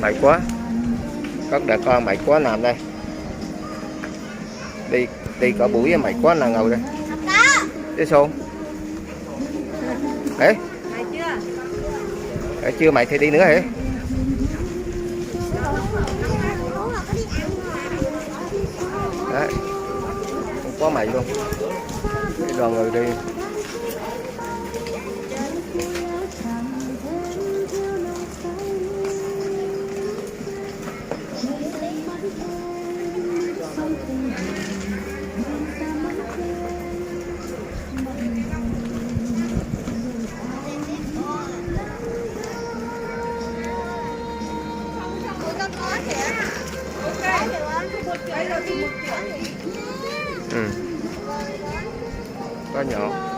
mệt quá. Cất để con mệt quá nằm đây. Đi cả buổi mệt quá nằm ngồi đây. Đi xuống. Ê. Chưa mệt thì đi nữa hả? Đấy. Không có mày luôn. Cái đoàn người đi. Ừ. Có nhỏ.